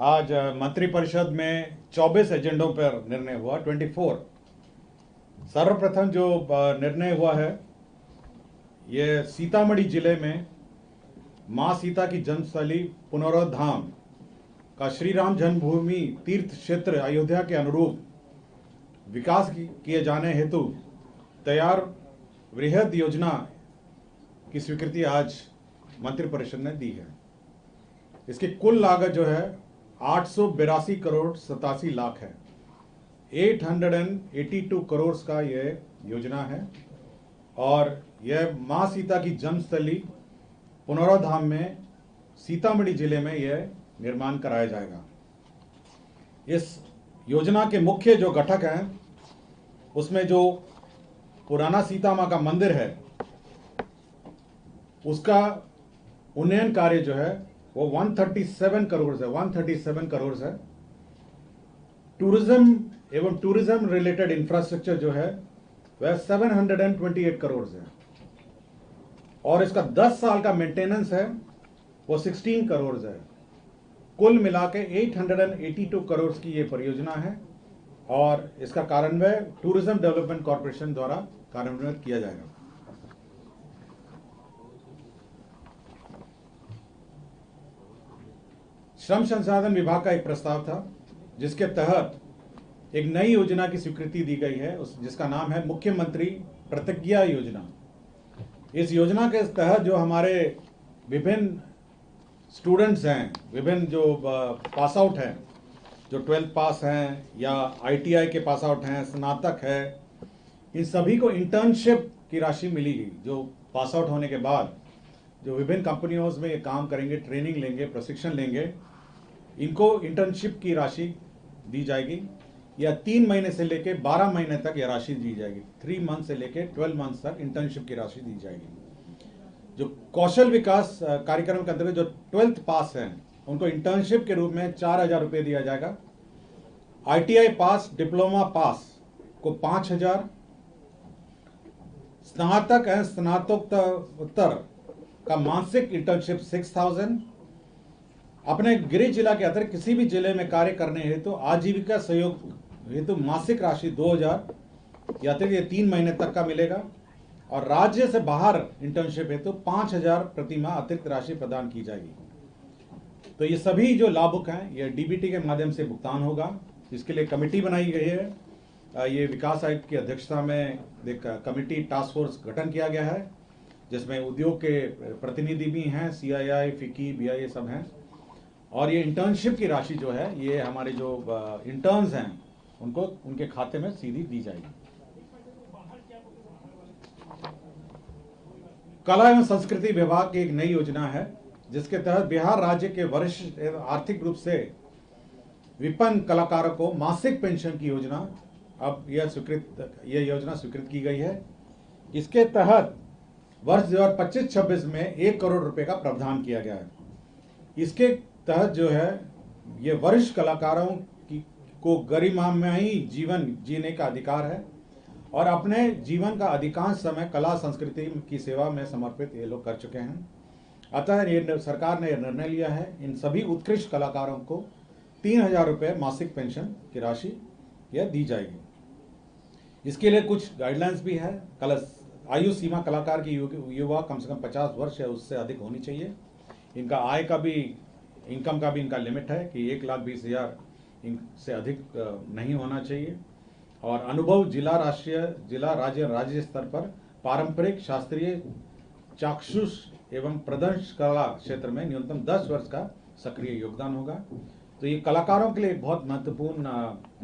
आज मंत्रिपरिषद में 24 एजेंडों पर निर्णय हुआ, 24। सर्वप्रथम जो निर्णय हुआ है ये सीतामढ़ी जिले में मां सीता की जन्मस्थली पुनौरा धाम का श्री राम जन्मभूमि तीर्थ क्षेत्र अयोध्या के अनुरूप विकास किए जाने हेतु तैयार वृहद योजना की स्वीकृति आज मंत्रिपरिषद ने दी है। इसकी कुल लागत जो है 882 करोड़ 87 लाख है। 882 करोड़ का ये योजना है और यह मां सीता की जन्मस्थली पुनौरा धाम में सीतामढ़ी जिले में यह निर्माण कराया जाएगा। इस योजना के मुख्य जो घटक हैं उसमें जो पुराना सीता मां का मंदिर है उसका उन्नयन कार्य जो है वो 137 करोड़ है, 137 करोड़ है। टूरिज्म एवं टूरिज्म रिलेटेड इंफ्रास्ट्रक्चर जो है वह 728 करोड़ है और इसका 10 साल का मेंटेनेंस है वो 16 करोड़ है। कुल मिला के 882 करोड़ की ये परियोजना है और इसका कार्यान्वयन टूरिज्म डेवलपमेंट कॉर्पोरेशन द्वारा कार्यान्वित किया जाएगा। श्रम संसाधन विभाग का एक प्रस्ताव था जिसके तहत एक नई योजना की स्वीकृति दी गई है जिसका नाम है मुख्यमंत्री प्रतिज्ञा योजना। इस योजना के तहत जो हमारे विभिन्न स्टूडेंट्स हैं, विभिन्न जो पास आउट हैं, जो 12th पास हैं या ITI के पास आउट हैं, स्नातक है, इन सभी को इंटर्नशिप की राशि मिलेगी। जो पास आउट होने के बाद जो विभिन्न कंपनियों में ये काम करेंगे, ट्रेनिंग लेंगे, प्रशिक्षण लेंगे, इनको इंटर्नशिप की राशि दी जाएगी या 3 महीने से लेकर 12 महीने तक यह राशि दी जाएगी। 3 मंथ से लेकर 12 मंथ तक इंटर्नशिप की राशि दी जाएगी। जो कौशल विकास कार्यक्रम के अंतर्गत जो 12th पास हैं उनको इंटर्नशिप के रूप में 4000 रुपये दिया जाएगा। ITI पास, डिप्लोमा पास को 5000, स्नातक एवं स्नातकोत्तर का मासिक इंटर्नशिप 6000। अपने गृह जिला के अतिरिक्त किसी भी जिले में कार्य करने हेतु तो आजीविका सहयोग हेतु मासिक राशि 2000 या अतिरिक्त 3 महीने तक का मिलेगा और राज्य से बाहर इंटर्नशिप हेतु 5000 प्रति माह अतिरिक्त राशि प्रदान की जाएगी। तो ये सभी जो लाभुक हैं ये DBT के माध्यम से भुगतान होगा। इसके लिए कमेटी बनाई गई है। ये विकास आयुक्त की अध्यक्षता में एक कमेटी टास्क फोर्स गठन किया गया है जिसमें उद्योग के प्रतिनिधि भी हैं, CII, FICCI, BIA सब हैं और ये इंटर्नशिप की राशि जो है ये हमारे जो इंटर्न्स हैं उनको उनके खाते में सीधी दी जाएगी। कला एवं संस्कृति विभाग की एक नई योजना है जिसके तहत बिहार राज्य के वरिष्ठ आर्थिक रूप से विपन्न कलाकारों को मासिक पेंशन की योजना अब यह योजना स्वीकृत की गई है। इसके तहत वर्ष 2025-26 में 1 करोड़ रुपए का प्रावधान किया गया है। इसके तहत जो है ये वरिष्ठ कलाकारों को गरिमामयी जीवन जीने का अधिकार है और अपने जीवन का अधिकांश समय कला संस्कृति की सेवा में समर्पित ये लोग कर चुके हैं। अतः ये सरकार ने यह निर्णय लिया है इन सभी उत्कृष्ट कलाकारों को 3000 रुपये मासिक पेंशन की राशि यह दी जाएगी। इसके लिए कुछ गाइडलाइंस भी है। आयु सीमा कलाकार की युवा कम से कम 50 वर्ष या उससे अधिक होनी चाहिए। इनका आय का भी, इनकम का भी इनका लिमिट है कि 1,20,000 से अधिक नहीं होना चाहिए और अनुभव जिला, राज्य स्तर पर पारंपरिक, शास्त्रीय, चाक्षुष एवं प्रदर्श कला क्षेत्र में न्यूनतम 10 वर्ष का सक्रिय योगदान होगा। तो ये कलाकारों के लिए बहुत महत्वपूर्ण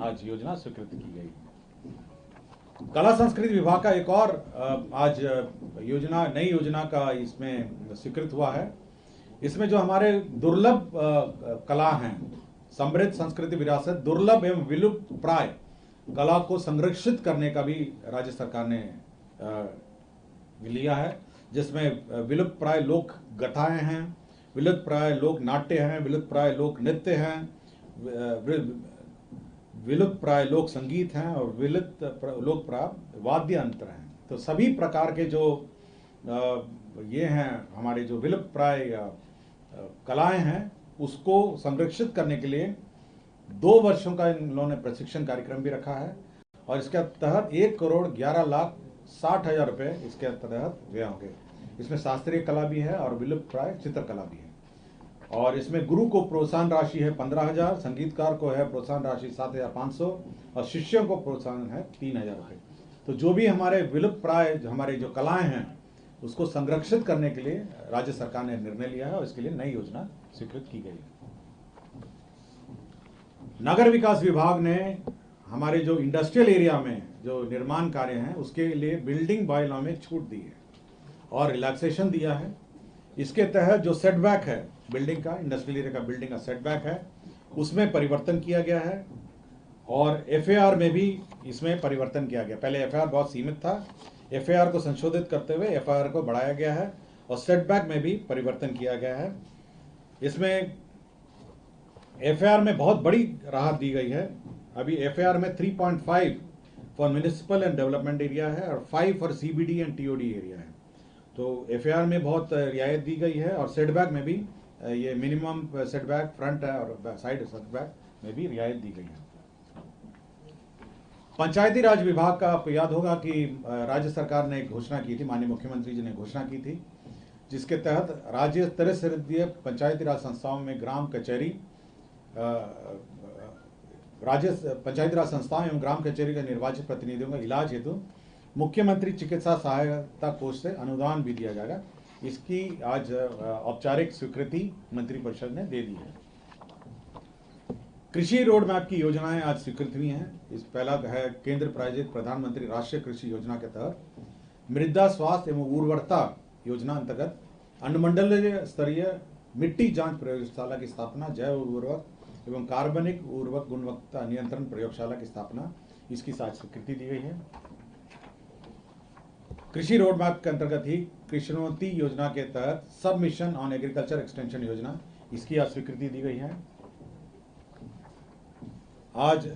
आज योजना स्वीकृत की गई। कला संस्कृति विभाग का एक और आज नई योजना का इसमें स्वीकृत हुआ है। इसमें जो हमारे दुर्लभ कला हैं, समृद्ध संस्कृति विरासत, दुर्लभ एवं विलुप्त प्राय कला को संरक्षित करने का भी राज्य सरकार ने लिया है, जिसमें विलुप्त प्राय लोक गाथाएं हैं, विलुप्त प्राय लोक नाट्य हैं, विलुप्त प्राय लोक नृत्य हैं, विलुप्त प्राय लोक संगीत हैं और विलुप्त लोक प्राय वाद्य यंत्र हैं। तो सभी प्रकार के जो ये हैं हमारे जो विलुप्त प्राय कलाएं हैं उसको संरक्षित करने के लिए 2 वर्षों का इन लोगों ने प्रशिक्षण कार्यक्रम भी रखा है और इसके तहत 1,11,60,000 रुपये इसके तहत व्यय होंगे। इसमें शास्त्रीय कला भी है और विलुप्त प्राय चित्रकला भी है। और इसमें गुरु को प्रोत्साहन राशि है 15,000, संगीतकार को है प्रोत्साहन राशि 7,500 और शिष्यों को प्रोत्साहन है 3,000 रुपये। तो जो भी हमारे विलुप्त प्राय हमारे जो कलाएं हैं उसको संरक्षित करने के लिए राज्य सरकार ने निर्णय लिया है और इसके लिए नई योजना स्वीकृत की गई है। नगर विकास विभाग ने हमारे जो इंडस्ट्रियल एरिया में जो निर्माण कार्य हैं उसके लिए बिल्डिंग बाय लॉ में छूट दी है और रिलैक्सेशन दिया है। इसके तहत जो सेटबैक है बिल्डिंग का, इंडस्ट्रियल एरिया का बिल्डिंग का सेटबैक है, उसमें परिवर्तन किया गया है और एफएआर में भी इसमें परिवर्तन किया गया। पहले एफएआर बहुत सीमित था, एफएआर को संशोधित करते हुए एफआर को बढ़ाया गया है और सेटबैक में भी परिवर्तन किया गया है। इसमें एफआर में बहुत बड़ी राहत दी गई है। अभी एफआर में 3.5 for municipal and development area है और 5 for CBD and TOD area है। तो एफआर में बहुत रियायत दी गई है और सेटबैक में भी ये मिनिमम सेटबैक फ्रंट है और साइड सेटबैक में भी रियायत दी गई है। पंचायती राज विभाग का आपको याद होगा कि राज्य सरकार ने एक घोषणा की थी, माननीय मुख्यमंत्री जी ने घोषणा की थी, जिसके तहत राज्य स्तरीय पंचायती राज संस्थाओं में ग्राम कचहरी राज्य पंचायती राज संस्थाओं एवं ग्राम कचहरी के निर्वाचित प्रतिनिधियों का इलाज हेतु मुख्यमंत्री चिकित्सा सहायता कोष से अनुदान भी दिया जाएगा। इसकी आज औपचारिक स्वीकृति मंत्रिपरिषद ने दे दी है। कृषि रोड मैप की योजनाएं आज स्वीकृत हुई हैं। इस पहला है केंद्र प्रायोजित प्रधानमंत्री राष्ट्रीय कृषि योजना के तहत मृदा स्वास्थ्य एवं उर्वरता योजना अंतर्गत अनुमंडलीय स्तरीय मिट्टी जांच प्रयोगशाला की स्थापना, जैव उर्वरक एवं कार्बनिक उर्वरक गुणवत्ता नियंत्रण प्रयोगशाला की स्थापना, इसकी आज स्वीकृति दी गई है। कृषि रोड मैप के अंतर्गत ही कृष्णवती योजना के तहत सब मिशन ऑन एग्रीकल्चर एक्सटेंशन योजना, इसकी आज स्वीकृति दी गई है। आज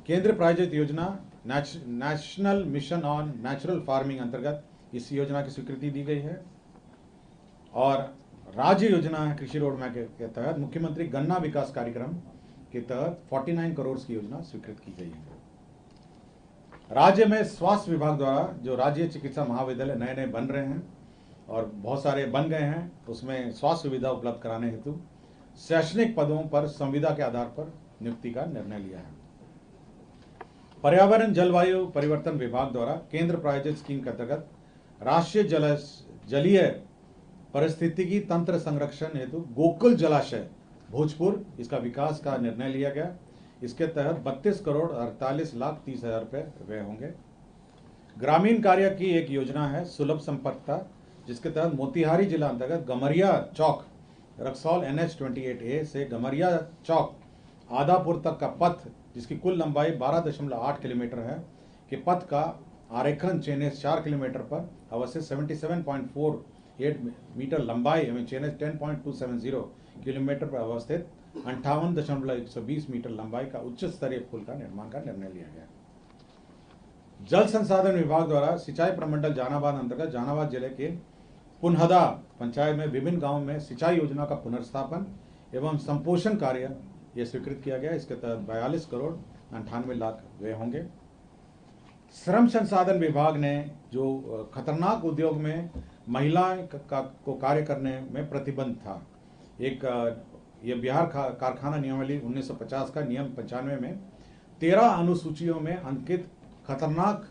केंद्र प्रायोजित योजना national mission on natural farming अंतर्गत इस योजना की स्वीकृति दी गई है और राज्य योजना है कृषि रोड मैप के तहत मुख्यमंत्री गन्ना विकास कार्यक्रम के तहत 49 करोड़ की योजना स्वीकृत की गई है। राज्य में स्वास्थ्य विभाग द्वारा जो राज्य चिकित्सा महाविद्यालय नए नए बन रहे हैं और बहुत सारे बन गए हैं, उसमें स्वास्थ्य सुविधा उपलब्ध कराने हेतु शैक्षणिक पदों पर संविदा के आधार पर नियुक्ति का निर्णय लिया है। पर्यावरण जलवायु परिवर्तन विभाग द्वारा केंद्र प्रायोजित स्कीम के अंतर्गत राष्ट्रीय जलीय पारिस्थितिकी तंत्र संरक्षण हेतु गोकुल जलाशय भोजपुर, इसका विकास का निर्णय लिया गया। इसके तहत 32,48,30,000 रुपये व्यय होंगे। ग्रामीण कार्य की एक योजना है सुलभ संपर्कता, जिसके तहत मोतिहारी जिला अंतर्गत गमरिया चौक रक्सौल NH-28A से गमरिया चौक आदापुर तक का पथ, जिसकी कुल लंबाई 12.8 किलोमीटर है, के पथ का आरेखन चेनेस 4 किलोमीटर पर अवश्य 77.48 मीटर लंबाई एवं चेनेस 10.270 किलोमीटर पर अवस्थित 58.120 मीटर लंबाई का उच्च स्तरीय पुल का निर्माण का निर्णय लिया गया। जल संसाधन विभाग द्वारा सिंचाई प्रमंडल जहानाबाद अंतर्गत जहानाबाद जिले के पुनहदा पंचायत में विभिन्न गांवों में सिंचाई योजना का पुनर्स्थापन एवं संपोषण कार्य यह स्वीकृत किया गया। इसके तहत 42 करोड़ 98 लाख व्यय होंगे। श्रम संसाधन विभाग ने जो खतरनाक उद्योग में महिलाएं को कार्य करने में प्रतिबंध था, एक ये बिहार कारखाना नियमावली 1950 का नियम 95 में 13 अनुसूचियों में अंकित खतरनाक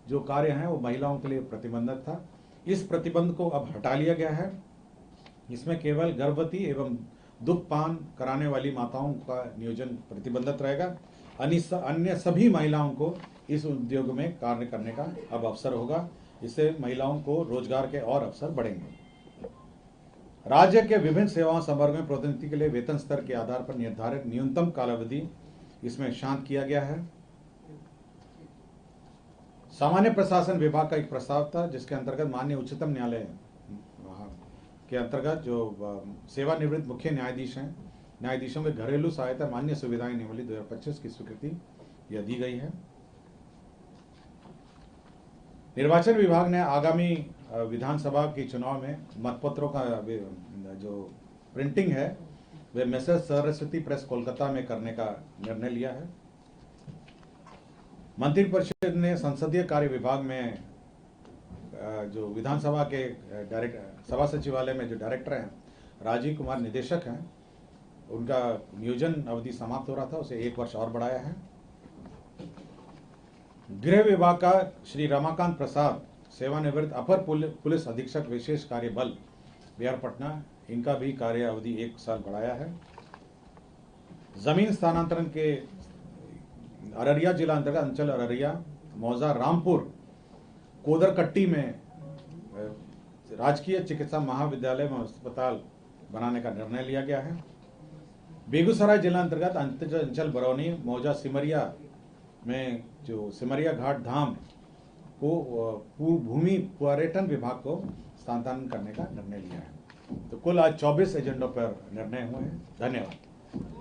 जो कार्य हैं वो महिलाओं के लिए प्रतिबंधित था। इस प्रतिबंध को अब हटा लिया गया है। इसमें केवल गर्भवती एवं दुग्धपान कराने वाली माताओं का नियोजन प्रतिबंधित रहेगा। अन्य सभी महिलाओं को इस उद्योग में कार्य करने का अब अवसर होगा। इससे महिलाओं को रोजगार के और अवसर बढ़ेंगे। राज्य के विभिन्न सेवाओं संवर्ग में प्रोन्नति के लिए वेतन स्तर के आधार पर निर्धारित न्यूनतम कालावधि इसमें शांत किया गया है। सामान्य प्रशासन विभाग का एक प्रस्ताव था, जिसके अंतर्गत माननीय उच्चतम न्यायालय के अंतर्गत जो सेवानिवृत्त मुख्य न्यायाधीश हैं, न्यायाधीशों के घरेलू सहायता मान्य सुविधाएं नियमावली 2025 की स्वीकृति यह दी गई है। निर्वाचन विभाग ने आगामी विधानसभा के चुनाव में मतपत्रों का जो प्रिंटिंग है वे मिसेस सरस्वती प्रेस कोलकाता में करने का निर्णय लिया है। मंत्रिपरिषद ने संसदीय कार्य विभाग में जो विधानसभा के सभा सचिवालय में जो डायरेक्टर हैं राजीव कुमार निदेशक हैं, उनका नियोजन अवधि समाप्त हो रहा था, उसे 1 वर्ष और बढ़ाया है। गृह विभाग का श्री रमाकांत प्रसाद सेवानिवृत्त अपर पुलिस अधीक्षक विशेष कार्य बल बिहार पटना, इनका भी कार्य अवधि 1 साल बढ़ाया है। जमीन स्थानांतरण के अररिया जिला अंतर्गत अंचल अररिया, मौजा, रामपुर, कोदरकट्टी में राजकीय चिकित्सा महाविद्यालय में अस्पताल बनाने का निर्णय लिया गया है। बेगूसराय जिला अंतर्गत अंचल बरौनी, मौजा, सिमरिया में जो सिमरिया घाट धाम को भूमि पर्यटन विभाग को स्थानांतरण करने का निर्णय लिया है। तो कुल आज 24 एजेंडों पर निर्णय हुए हैं। धन्यवाद।